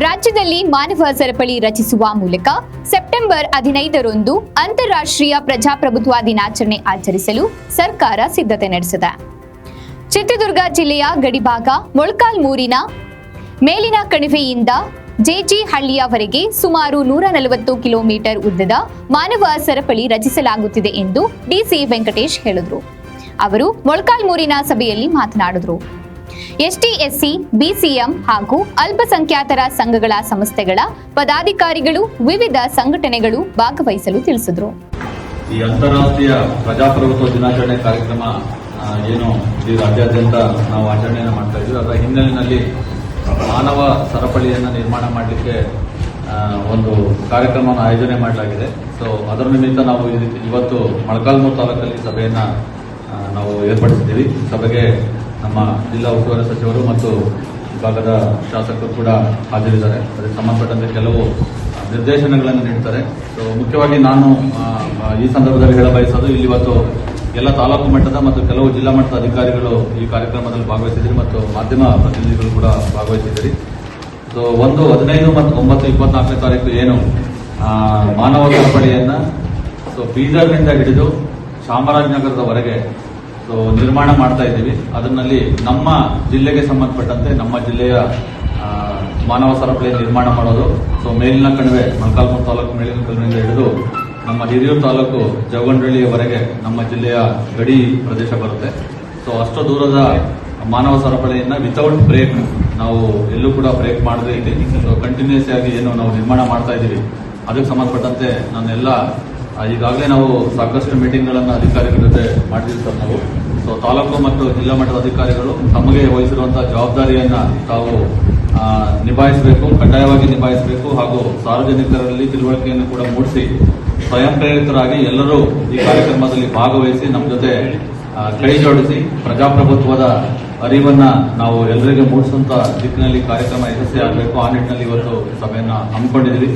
ರಾಜ್ಯದಲ್ಲಿ ಮಾನವ ಸರಪಳಿ ರಚಿಸುವ ಮೂಲಕ ಸೆಪ್ಟೆಂಬರ್ 15ರಂದು ಅಂತಾರಾಷ್ಟ್ರೀಯ ಪ್ರಜಾಪ್ರಭುತ್ವ ದಿನಾಚರಣೆ ಆಚರಿಸಲು ಸರ್ಕಾರ ಸಿದ್ಧತೆ ನಡೆಸಿದೆ. ಚಿತ್ರದುರ್ಗ ಜಿಲ್ಲೆಯ ಗಡಿಭಾಗ ಮೊಳಕಾಲ್ಮೂರಿನ ಮೇಲಿನ ಕಣಿವೆಯಿಂದ ಜೆಜಿಹಳ್ಳಿಯವರೆಗೆ ಸುಮಾರು 140 ಕಿಲೋಮೀಟರ್ ಉದ್ದದ ಮಾನವ ಸರಪಳಿ ರಚಿಸಲಾಗುತ್ತಿದೆ ಎಂದು ಡಿಸಿ ವೆಂಕಟೇಶ್ ಹೇಳಿದರು. ಅವರು ಮೊಳಕಾಲ್ಮೂರಿನ ಸಭೆಯಲ್ಲಿ ಮಾತನಾಡಿದರು. ಎಸ್ಟಿ, ಎಸ್ಸಿ, ಬಿಸಿಎಂ ಹಾಗೂ ಅಲ್ಪಸಂಖ್ಯಾತರ ಸಂಘಗಳ ಸಂಸ್ಥೆಗಳ ಪದಾಧಿಕಾರಿಗಳು ವಿವಿಧ ಸಂಘಟನೆಗಳು ಭಾಗವಹಿಸಲು ತಿಳಿಸಿದರು. ಈ ಅಂತಾರಾಷ್ಟ್ರೀಯ ಪ್ರಜಾಪ್ರಭುತ್ವ ದಿನಾಚರಣೆ ಕಾರ್ಯಕ್ರಮ ಏನು ಈ ರಾಜ್ಯಾದ್ಯಂತ ನಾವು ಆಚರಣೆಯನ್ನು ಮಾಡ್ತಾ ಇದ್ದೀವಿ. ಅದರ ಹಿನ್ನೆಲೆಯಲ್ಲಿ ಮಾನವ ಸರಪಳಿಯನ್ನು ನಿರ್ಮಾಣ ಮಾಡಲಿಕ್ಕೆ ಒಂದು ಕಾರ್ಯಕ್ರಮವನ್ನು ಆಯೋಜನೆ ಮಾಡಲಾಗಿದೆ. ಸೊ ಅದರ ನಿಮಿತ್ತ ನಾವು ಇವತ್ತು ಮೊಳಕಾಲ್ಮೂರು ತಾಲೂಕಲ್ಲಿ ಸಭೆಯನ್ನು ನಾವು ಏರ್ಪಡಿಸಿದ್ದೀವಿ. ಸಭೆಗೆ ನಮ್ಮ ಜಿಲ್ಲಾ ಉಸ್ತುವಾರಿ ಸಚಿವರು ಮತ್ತು ವಿಭಾಗದ ಶಾಸಕರು ಕೂಡ ಹಾಜರಿದ್ದಾರೆ. ಅದಕ್ಕೆ ಸಂಬಂಧಪಟ್ಟಂತೆ ಕೆಲವು ನಿರ್ದೇಶನಗಳನ್ನು ನೀಡ್ತಾರೆ. ಸೊ ಮುಖ್ಯವಾಗಿ ನಾನು ಈ ಸಂದರ್ಭದಲ್ಲಿ ಹೇಳಬಯಸೋದು, ಇಲ್ಲಿ ಇವತ್ತು ಎಲ್ಲ ತಾಲೂಕು ಮಟ್ಟದ ಮತ್ತು ಕೆಲವು ಜಿಲ್ಲಾ ಮಟ್ಟದ ಅಧಿಕಾರಿಗಳು ಈ ಕಾರ್ಯಕ್ರಮದಲ್ಲಿ ಭಾಗವಹಿಸಿದ್ರಿ ಮತ್ತು ಮಾಧ್ಯಮ ಪ್ರತಿನಿಧಿಗಳು ಕೂಡ ಭಾಗವಹಿಸಿದ್ದೀರಿ. ಸೊ 1, 15 ಮತ್ತು 9, 24ನೇ ತಾರೀಕು ಏನು ಮಾನವ ಸರಪಳಿಯನ್ನ ಬೀದರ್ನಿಂದ ಹಿಡಿದು ಚಾಮರಾಜನಗರದವರೆಗೆ ನಿರ್ಮಾಣ ಮಾಡ್ತಾ ಇದ್ದೀವಿ. ಅದರಲ್ಲಿ ನಮ್ಮ ಜಿಲ್ಲೆಗೆ ಸಂಬಂಧಪಟ್ಟಂತೆ ನಮ್ಮ ಜಿಲ್ಲೆಯ ಮಾನವ ಸರಪಳಿ ನಿರ್ಮಾಣ ಮಾಡೋದು. ಮೇಲಿನ ಕಣಿವೆ ಮೊಳಕಾಲ್ಮೂರು ತಾಲೂಕು ಮೇಲಿನ ಕಣಿವೆಯಿಂದ ಹಿಡಿದು ನಮ್ಮ ಹಿರಿಯೂರು ತಾಲೂಕು ಜವಗಂಡಳ್ಳಿಯವರೆಗೆ ನಮ್ಮ ಜಿಲ್ಲೆಯ ಗಡಿ ಪ್ರದೇಶ ಬರುತ್ತೆ. ಅಷ್ಟು ದೂರದ ಮಾನವ ಸರಪಳಿಯನ್ನ ವಿತೌಟ್ ಬ್ರೇಕ್ ನಾವು ಎಲ್ಲೂ ಕೂಡ ಬ್ರೇಕ್ ಮಾಡದೇ ಇದ್ದೀವಿ. ಕಂಟಿನ್ಯೂಸ್ ಆಗಿ ಏನು ನಾವು ನಿರ್ಮಾಣ ಮಾಡ್ತಾ ಇದ್ದೀವಿ ಅದಕ್ಕೆ ಸಂಬಂಧಪಟ್ಟಂತೆ ನಾನೆಲ್ಲ ಈಗಾಗಲೇ ನಾವು ಸಾಕಷ್ಟು ಮೀಟಿಂಗ್ಗಳನ್ನು ಅಧಿಕಾರಿಗಳ ಜೊತೆ ಮಾಡಿದ್ದೀವಿ ಸರ್. ನಾವು ತಾಲೂಕು ಮತ್ತು ಜಿಲ್ಲಾ ಮಟ್ಟದ ಅಧಿಕಾರಿಗಳು ತಮಗೆ ವಹಿಸಿರುವಂತಹ ಜವಾಬ್ದಾರಿಯನ್ನ ತಾವು ನಿಭಾಯಿಸಬೇಕು, ಕಡ್ಡಾಯವಾಗಿ ನಿಭಾಯಿಸಬೇಕು. ಹಾಗೂ ಸಾರ್ವಜನಿಕರಲ್ಲಿ ತಿಳುವಳಿಕೆಯನ್ನು ಕೂಡ ಮೂಡಿಸಿ ಸ್ವಯಂ ಪ್ರೇರಿತರಾಗಿ ಎಲ್ಲರೂ ಈ ಕಾರ್ಯಕ್ರಮದಲ್ಲಿ ಭಾಗವಹಿಸಿ ನಮ್ಮ ಜೊತೆ ಕೈ ಜೋಡಿಸಿ ಪ್ರಜಾಪ್ರಭುತ್ವದ ಅರಿವನ್ನ ನಾವು ಎಲ್ಲರಿಗೆ ಮೂಡಿಸುವಂತ ದಿಕ್ಕಿನಲ್ಲಿ ಕಾರ್ಯಕ್ರಮ ಯಶಸ್ವಿಯಾಗಬೇಕು. ಆ ನಿಟ್ಟಿನಲ್ಲಿ ಇವತ್ತು ಸಭೆಯನ್ನ ಹಮ್ಮಿಕೊಂಡಿದ್ದೀವಿ.